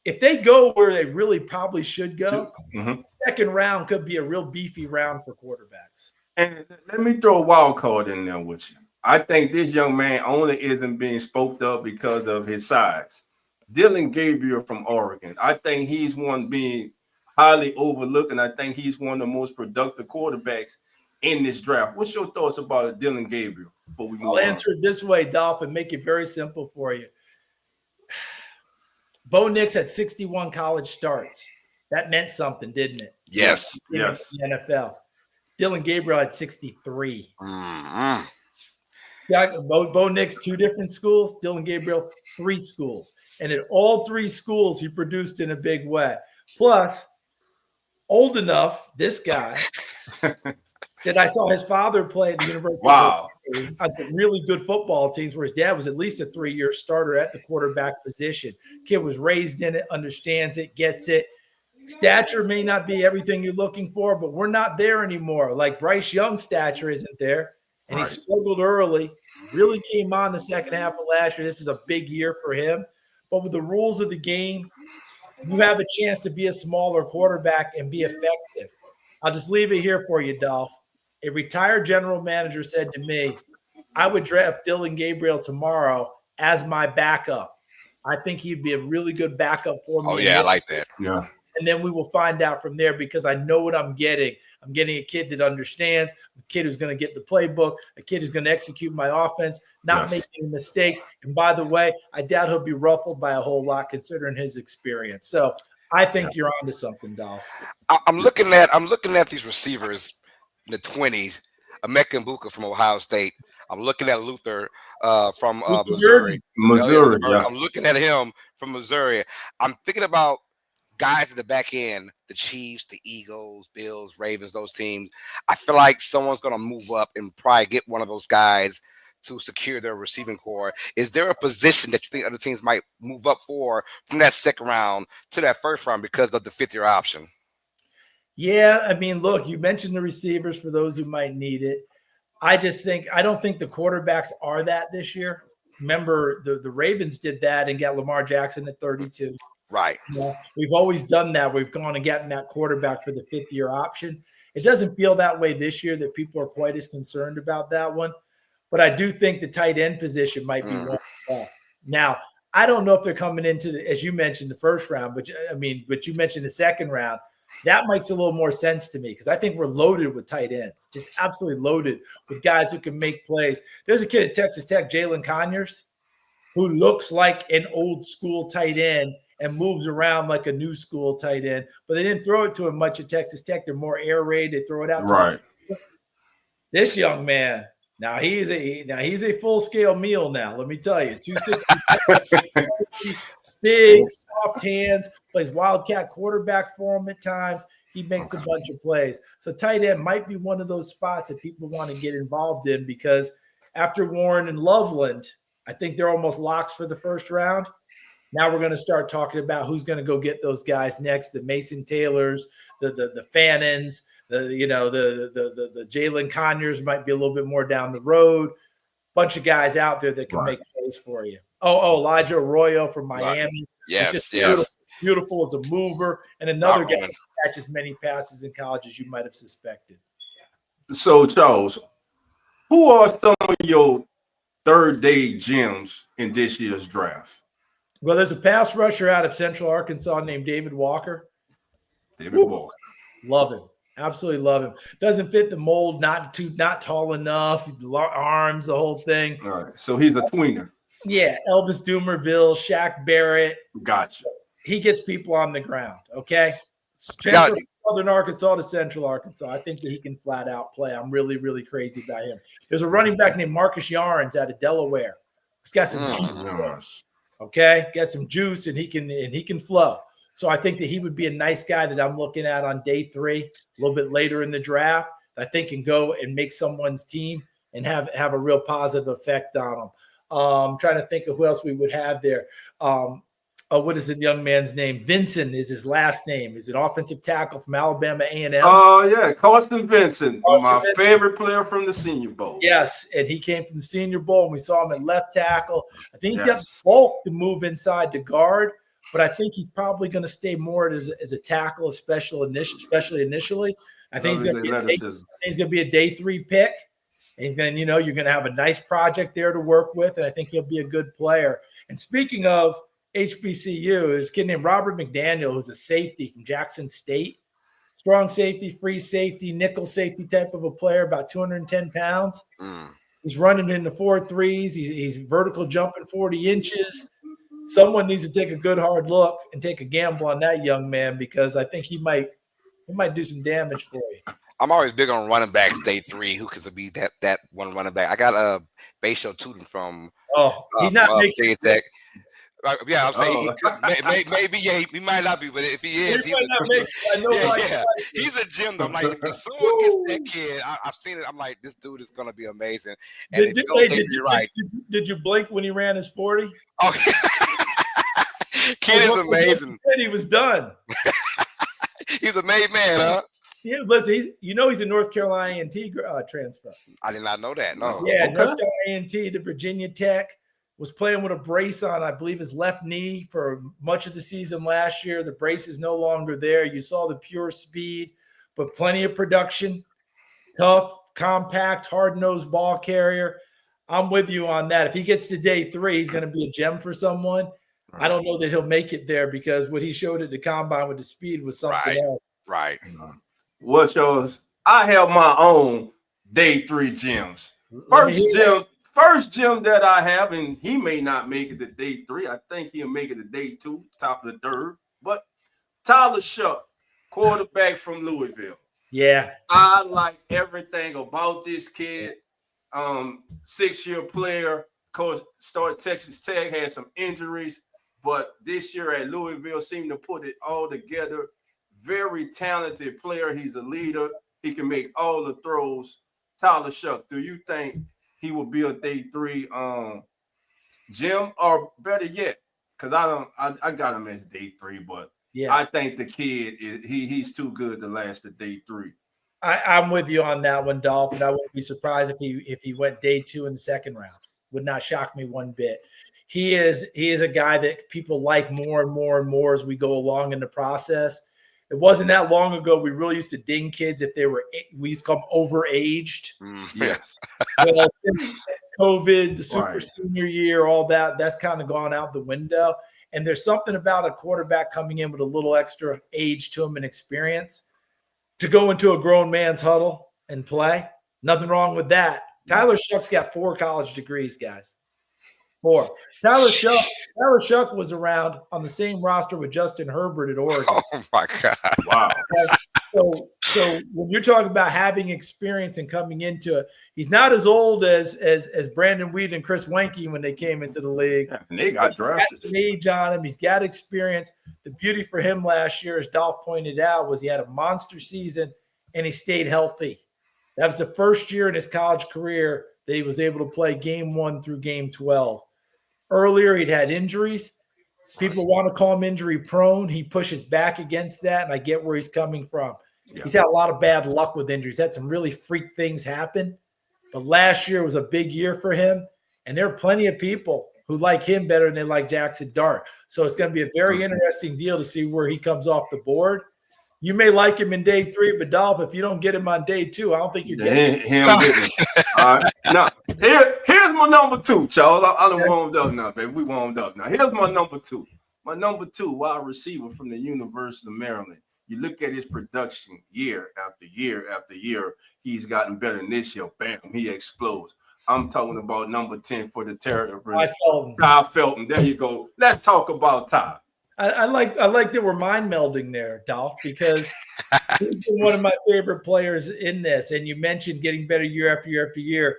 if they go where they really probably should go, 2nd round could be a real beefy round for quarterbacks. And let me throw a wild card in there with you. I think this young man only isn't being spoke of because of his size. Dylan Gabriel from Oregon. I think he's one being highly overlooked, and I think he's one of the most productive quarterbacks in this draft. What's your thoughts about Dylan Gabriel before we move on? I'll answer it this way, Dolph, and make it very simple for you. Bo Nix had 61 college starts. That meant something, didn't it? Yes. Yes. In the NFL. Dylan Gabriel had 63. Yeah, Bo Nix, 2 different schools. Dylan Gabriel, 3 schools. And in all 3 schools, he produced in a big way. Plus, old enough, this guy, that I saw his father play at the University of Michigan on some really good football teams where his dad was at least a 3-year starter at the quarterback position. Kid was raised in it, understands it, gets it. Stature may not be everything you're looking for, but we're not there anymore. Like Bryce Young's stature isn't there. And he struggled early, really came on the 2nd half of last year. This is a big year for him. But with the rules of the game, you have a chance to be a smaller quarterback and be effective. I'll just leave it here for you, Dolph. A retired general manager said to me, I would draft Dylan Gabriel tomorrow as my backup. I think he'd be a really good backup for me. Oh, yeah, I like that. Yeah. And then we will find out from there because I know what I'm getting. I'm getting a kid that understands, a kid who's going to get the playbook, a kid who's going to execute my offense, not making mistakes. And by the way, I doubt he'll be ruffled by a whole lot considering his experience. So I think you're onto something, Dolph. I'm looking at these receivers in the 20s. Emeka Mbuka from Ohio State. I'm looking at Luther from Missouri. I'm looking at him from Missouri. I'm thinking about guys at the back end, the Chiefs, the Eagles, Bills, Ravens, those teams. I feel like someone's going to move up and probably get one of those guys to secure their receiving core. Is there a position that you think other teams might move up for from that 2nd round to that 1st round because of the 5th-year option? Yeah, I mean, look, you mentioned the receivers for those who might need it. I don't think the quarterbacks are that this year. Remember, the Ravens did that and got Lamar Jackson at 32. Right. Yeah, we've always done that. We've gone and gotten that quarterback for the 5th-year option. It doesn't feel that way this year that people are quite as concerned about that one. But I do think the tight end position might be one spot. Now, I don't know if they're coming into, as you mentioned, the first round, but you mentioned the second round. That makes a little more sense to me because I think we're loaded with tight ends, just absolutely loaded with guys who can make plays. There's a kid at Texas Tech, Jalen Conyers, who looks like an old school tight end and moves around like a new school tight end. But they didn't throw it to him much at Texas Tech. They're more air raid. They throw it out. Right. This young man, now he's a full scale meal. Now let me tell you, 260, big soft hands, plays wildcat quarterback for him at times. He makes a bunch of plays. So tight end might be one of those spots that people want to get involved in because after Warren and Loveland, I think they're almost locks for the first round. Now we're going to start talking about who's going to go get those guys next: the Mason Taylors, the Fannons, the Jalen Conyers might be a little bit more down the road. Bunch of guys out there that can make plays for you. Elijah Arroyo from Miami. Yes, just yes. Beautiful as a mover, and another guy that catches many passes in college as you might have suspected. So, Charles, who are some of your third-day gems in this year's draft? Well, there's a pass rusher out of Central Arkansas named David Walker. Walker. Love him. Absolutely love him. Doesn't fit the mold, not tall enough, arms, the whole thing. All right. So he's a tweener. Yeah, Elvis Dumerville, Shaq Barrett. Gotcha. He gets people on the ground, okay? From Southern Arkansas to Central Arkansas. I think that he can flat out play. I'm really, really crazy about him. There's a running back named Marcus Yarns out of Delaware. He's got some juice. Okay, got some juice and he can flow. So I think that he would be a nice guy that I'm looking at on day 3, a little bit later in the draft. I think can go and make someone's team and have a real positive effect on them. I'm trying to think of who else we would have there. What is the young man's name? Vincent is his last name. He's an offensive tackle from Alabama A&M. Yeah, Carson Vincent, my favorite player from the Senior Bowl. Yes, and he came from the Senior Bowl, and we saw him at left tackle. I think he's got bulk to move inside to guard, but I think he's probably going to stay more as a tackle, especially initially. I think he's going to be a day 3 pick. And he's going to, you're going to have a nice project there to work with, and I think he'll be a good player. And speaking of HBCU, there's a kid named Robert McDaniel, who's a safety from Jackson State. Strong safety, free safety, nickel safety type of a player, about 210 pounds. He's running in the 4.3s. He's vertical jumping 40 inches. Someone needs to take a good hard look and take a gamble on that young man because I think he might do some damage for you. I'm always big on running backs day 3. Who could be that one running back? I got a Bayshaw Tootin from he's not making Tech. Yeah, I'm saying maybe he might not be, but if he is, he's a gem. I'm like, if someone gets that kid, I've seen it. I'm like, this dude is gonna be amazing. And did you blink when he ran his 40? Okay, kid is amazing. He was done. He's a made man, huh? Yeah, listen, he's a North Carolina A&T transfer. I did not know that. No. Yeah, okay. North Carolina A&T to Virginia Tech. Was playing with a brace on, I believe, his left knee for much of the season last year. The brace is no longer there. You saw the pure speed, but plenty of production. Tough, compact, hard-nosed ball carrier. I'm with you on that. If he gets to day 3, he's going to be a gem for someone. Right. I don't know that he'll make it there because what he showed at the combine with the speed was something else. Right. What's yours? I have my own day 3 gems. First gem that I have, and he may not make it to day 3. I think he'll make it to day 2, top of the 3rd. But Tyler Shuck, quarterback from Louisville. Yeah. I like everything about this kid. 6-year player, coach, started Texas Tech, had some injuries, but this year at Louisville seemed to put it all together. Very talented player. He's a leader. He can make all the throws. Tyler Shuck, do you think he will be a day 3 gem, or better yet, because I got him as day 3, but Yeah. I think the kid he's too good to last to day 3. I'm with you on that one, Dolph, and I wouldn't be surprised if he went day 2 in the second round. Would not shock me one bit. He is a guy that people like more and more and more as we go along in the process. It wasn't that long ago we really used to ding kids if we used to call them overaged. Yes. Well, since COVID, the super senior year, all that's kind of gone out the window. And there's something about a quarterback coming in with a little extra age to him and experience to go into a grown man's huddle and play. Nothing wrong with that. Tyler Shuck's got 4 college degrees, guys. 4. Tyler Shuck was around on the same roster with Justin Herbert at Oregon. Oh my God! Wow. So when you're talking about having experience and coming into it, he's not as old as Brandon Weed and Chris Wenke when they came into the league. Yeah, and they got drafted. He's got some age on him. He's got experience. The beauty for him last year, as Dolph pointed out, was he had a monster season and he stayed healthy. That was the first year in his college career that he was able to play game 1 through game 12. Earlier, he'd had injuries. People want to call him injury prone. He pushes back against that, and I get where he's coming from. Yeah. He's had a lot of bad luck with injuries. Had some really freak things happen. But last year was a big year for him, and there are plenty of people who like him better than they like Jackson Dart. So it's going to be a very interesting deal to see where he comes off the board. You may like him in day 3, but Dolph, if you don't get him on day 2, I don't think you're getting him. All right. Now, here's my number 2, Charles. I done warmed up now, baby. We warmed up now. Here's my number 2. My number 2 wide receiver from the University of Maryland. You look at his production year after year after year. He's gotten better than this year. Bam, he explodes. I'm talking about number 10 for the Terriers. Ty Felton. There you go. Let's talk about Ty. I like that we're mind melding there, Dolph, because he's been one of my favorite players in this. And you mentioned getting better year after year after year.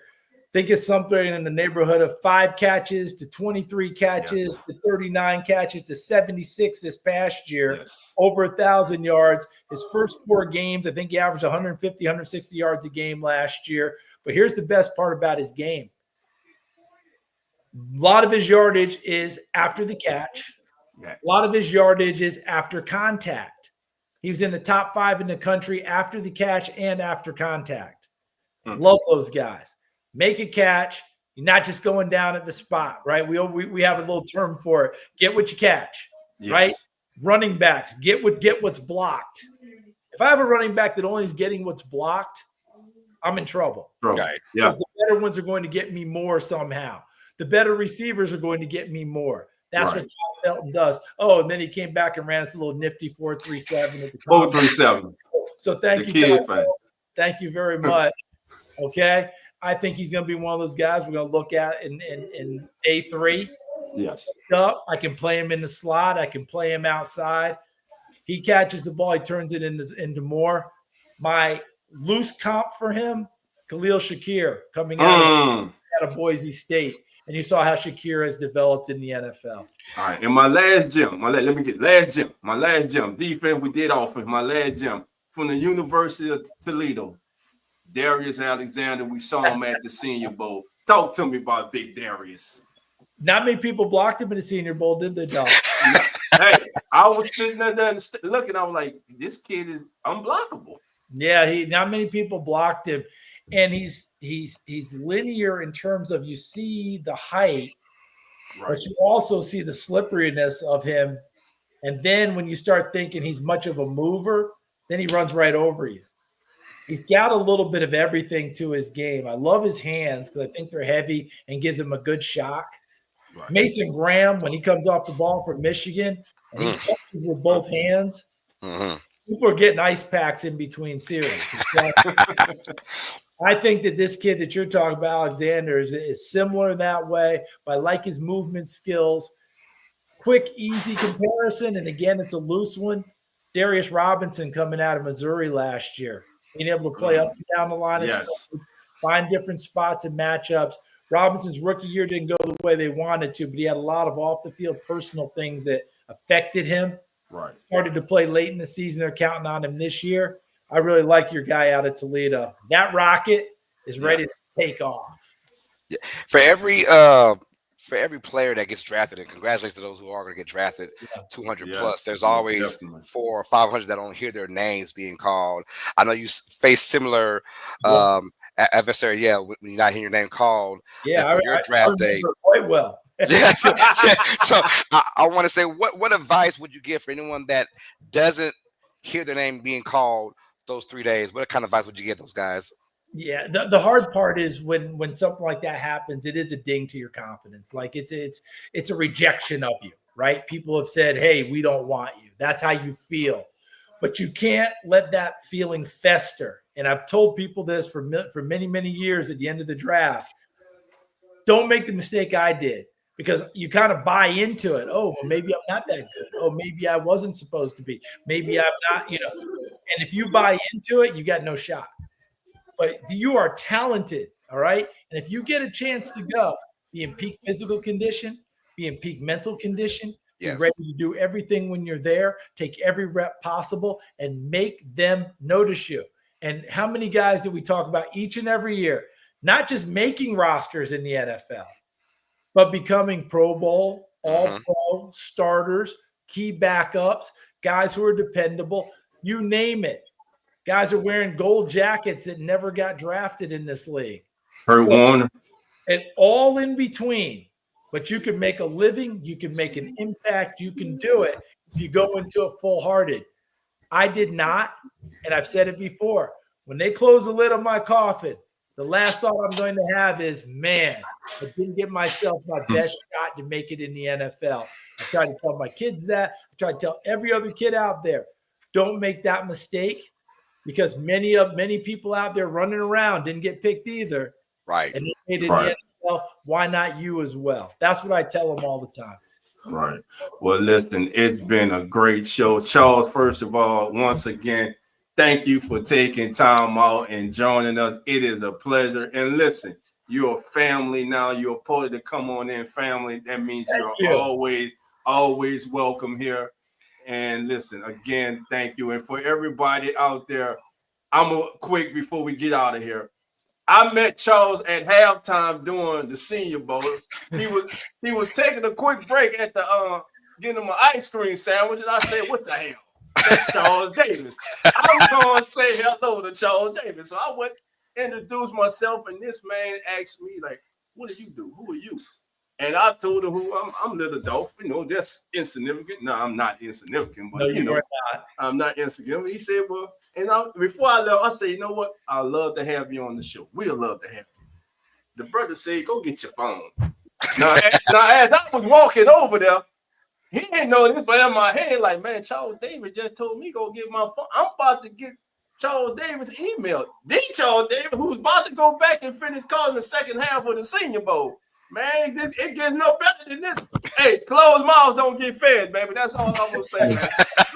Think it's something in the neighborhood of 5 catches to 23 catches to 39 catches to 76 this past year, over 1,000 yards. His first 4 games, I think he averaged 150, 160 yards a game last year. But here's the best part about his game. A lot of his yardage is after the catch. A lot of his yardage is after contact. He was in the top 5 in the country after the catch and after contact. Love those guys. Make a catch. You're not just going down at the spot, right? We have a little term for it. Get what you catch, right? Running backs, get what's blocked. If I have a running back that only is getting what's blocked, I'm in trouble. Right. Because the better ones are going to get me more somehow. The better receivers are going to get me more. That's what Tom Felton does. Oh, and then he came back and ran us a little nifty 4.37 at the 4.37. So thank you, Tom. Thank you very much. Okay. I think he's going to be one of those guys we're going to look at in day 3. Yes. I can play him in the slot. I can play him outside. He catches the ball. He turns it into more. My loose comp for him, Khalil Shakir, coming out of Boise State. And you saw how Shakir has developed in the NFL. All right. And my last gem, my last gem, defense, we did offense. My last gem from the University of Toledo, Darius Alexander. We saw him at the Senior Bowl. Talk to me about Big Darius. Not many people blocked him in the Senior Bowl, did they, Don? Hey, I was sitting there looking. I was like, this kid is unblockable. Yeah, not many people blocked him. And he's linear in terms of you see the height, but you also see the slipperiness of him. And then when you start thinking he's much of a mover, then he runs right over you. He's got a little bit of everything to his game. I love his hands because I think they're heavy and gives him a good shock. Right. Mason Graham, when he comes off the ball from Michigan and he catches with both hands, people are getting ice packs in between series. I think that this kid that you're talking about, Alexander, is similar in that way, but I like his movement skills. Quick, easy comparison, and again, it's a loose one. Darius Robinson coming out of Missouri last year, being able to play up and down the line, find different spots and matchups. Robinson's rookie year didn't go the way they wanted to, but he had a lot of off-the-field personal things that affected him. Right. Started to play late in the season. They're counting on him this year. I really like your guy out of Toledo. That rocket is ready to take off. For every for every player that gets drafted, and congratulations to those who are going to get drafted 200 plus, there's Yes, always definitely. 400 or 500 that don't hear their names being called. I know you face similar adversary, when you're not hearing your name called. Yeah, and for your draft day, quite well. yeah. So I want to say, what advice would you give for anyone that doesn't hear their name being called those 3 days? What kind of advice would you give those guys? Yeah, the hard part is when something like that happens, it is a ding to your confidence. Like it's a rejection of you, right? People have said, "Hey, we don't want you." That's how you feel, but you can't let that feeling fester. And I've told people this for many years. At the end of the draft, don't make the mistake I did, because you kind of buy into it. Oh, well, maybe I'm not that good. Oh, maybe I wasn't supposed to be. Maybe I'm not. And if you buy into it, you got no shot. But you are talented, all right? And if you get a chance to go, be in peak physical condition, be in peak mental condition, be ready to do everything when you're there, take every rep possible, and make them notice you. And how many guys do we talk about each and every year? Not just making rosters in the NFL, but becoming Pro Bowl, All-Pro, starters, key backups, guys who are dependable, you name it. Guys are wearing gold jackets that never got drafted in this league. Warner. And all in between. But you can make a living. You can make an impact. You can do it if you go into it full-hearted. I did not, and I've said it before. When they close the lid on my coffin, the last thought I'm going to have is, man, I didn't give myself my best shot to make it in the NFL. I tried to tell my kids that. I tried to tell every other kid out there, don't make that mistake. Because many people out there running around didn't get picked either. Right. And they made it in the NFL. Why not you as well? That's what I tell them all the time. Right. Well, listen, it's been a great show. Charles, first of all, once again, thank you for taking time out and joining us. It is a pleasure. And listen, you're a family now. You're a part of the Come On In family. That means you're always welcome here. And listen, again, thank you. And for everybody out there, quick before we get out of here. I met Charles at halftime during the Senior Bowl. He was taking a quick break at the getting him an ice cream sandwich, and I said, "What the hell? That's Charles Davis." I'm going to say hello to Charles Davis. So I went introduced myself, and this man asked me, like, "What do you do? Who are you?" And I told him who I'm Little Dolph, that's insignificant. No, I'm not insignificant, but I'm not insignificant. He said, well, and before I left, I said, you know what? I'd love to have you on the show. We'd love to have you. The brother said, go get your phone. Now, as I was walking over there, he didn't know this, but in my head, like, man, Charles Davis just told me go get my phone. I'm about to get Charles Davis' email. The Charles Davis, who's about to go back and finish calling the second half of the Senior Bowl. Man, it gets no better than this. Hey, closed mouths don't get fed, baby. That's all I'm gonna say, man.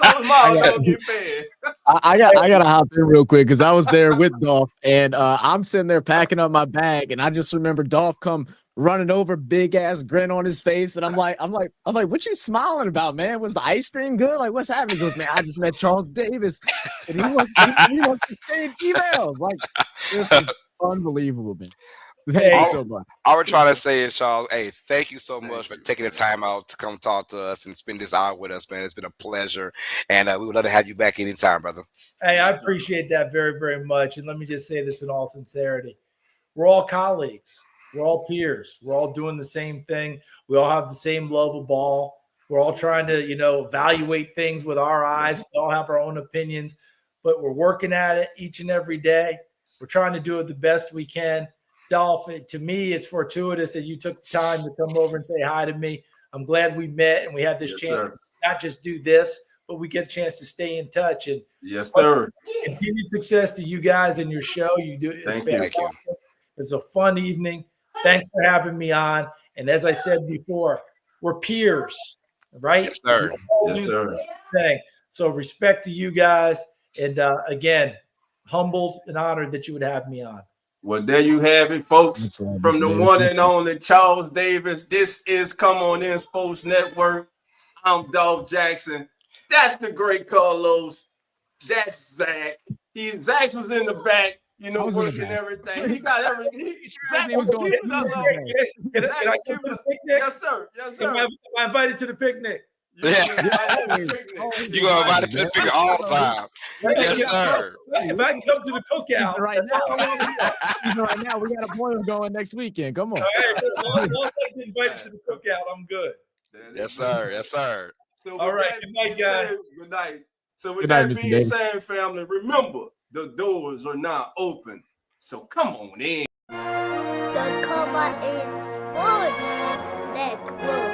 Closed mouths don't get fed. I gotta hop in real quick because I was there with Dolph, and I'm sitting there packing up my bag, and I just remember Dolph come running over, big ass grin on his face, and I'm like, what you smiling about, man? Was the ice cream good? Like, what's happening? He goes, man, I just met Charles Davis, and he wants to send emails. Like, this is unbelievable, man. Thank you so much. I was trying to say is, Charles, hey, thank you so much for taking the time out to come talk to us and spend this hour with us, man. It's been a pleasure, and we would love to have you back anytime, brother. Hey, I appreciate that very, very much. And let me just say this in all sincerity. We're all colleagues. We're all peers. We're all doing the same thing. We all have the same love of ball. We're all trying to, evaluate things with our eyes. We all have our own opinions, but we're working at it each and every day. We're trying to do it the best we can. Dolph, to me, it's fortuitous that you took the time to come over and say hi to me. I'm glad we met and we had this chance to not just do this, but we get a chance to stay in touch. And yes, sir. Continued success to you guys and your show. You do it's Thank fantastic. you. It's a fun evening. Thanks for having me on. And as I said before, we're peers, right? Yes, sir. Yes, sir. Thing. So respect to you guys. And again, humbled and honored that you would have me on. Well, there you have it, folks. From the one and only Charles Davis. This is Come On In Sports Network. I'm Dolph Jackson. That's the great Carlos. That's Zach. Zach was in the back. you know, working everything. He got everything. He was going. Can I come to the picnic? Yes, sir. Yes, sir. Am I invited to the picnic? Yeah. You gonna invite it to the picnic all the time. Yes, sir. If I can come to the cookout Right now, we got a boil going next weekend. Come on. Hey, once I get invited to the cookout, I'm good. Yes, sir. Yes, sir. So all right. Good night, guys. Good night. So with that being said, family, remember the doors are now open. So come on in. The cover is sports. Let's go.